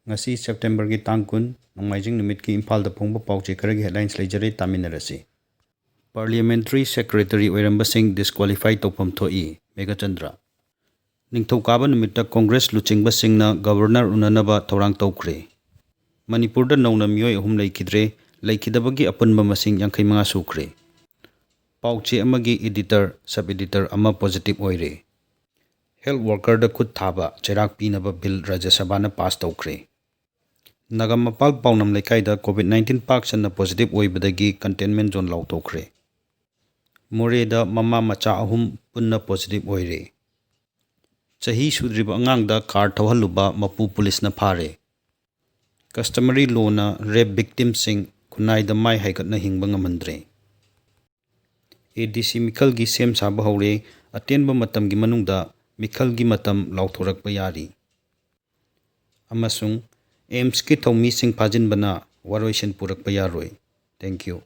ngasi September gi tang kun nongmaijing numit ki Imphal da phongba pauche khara gi headlines leijare taminarasi. Parliamentary Secretary oiramba sing disqualify topam thoi Megachandra. Ningthokaba numitta Congress luchingba singna Governor unanaba thorang tawkhre. Manipurda nauna miyoi ahum leikidre leikidabagi apunba masing 65 sukre. Pauche amagi editor sub editor ama positive oire. Health worker da khut thaba cherak pinaba bill Rajya Sabha na pass tawkhre. Nagamapal paunam lekaida COVID-19 paksana positive oibadagi containment zone lautokre. Moreda mama macha ahum punna positive oire. Chahi sudriba angangda car thawhaluba mapu police na phare. Customary law na rape victim sing kunai da mai haikat na hingba ngamandre. ADC Mikhal gi sem saba haure atenba matam gi manungda Mikhal gi matam lauthorakpa yari. Amasung AIMS ki thawmi sing phajinbana waroisin purakpa yaroi. Thank you.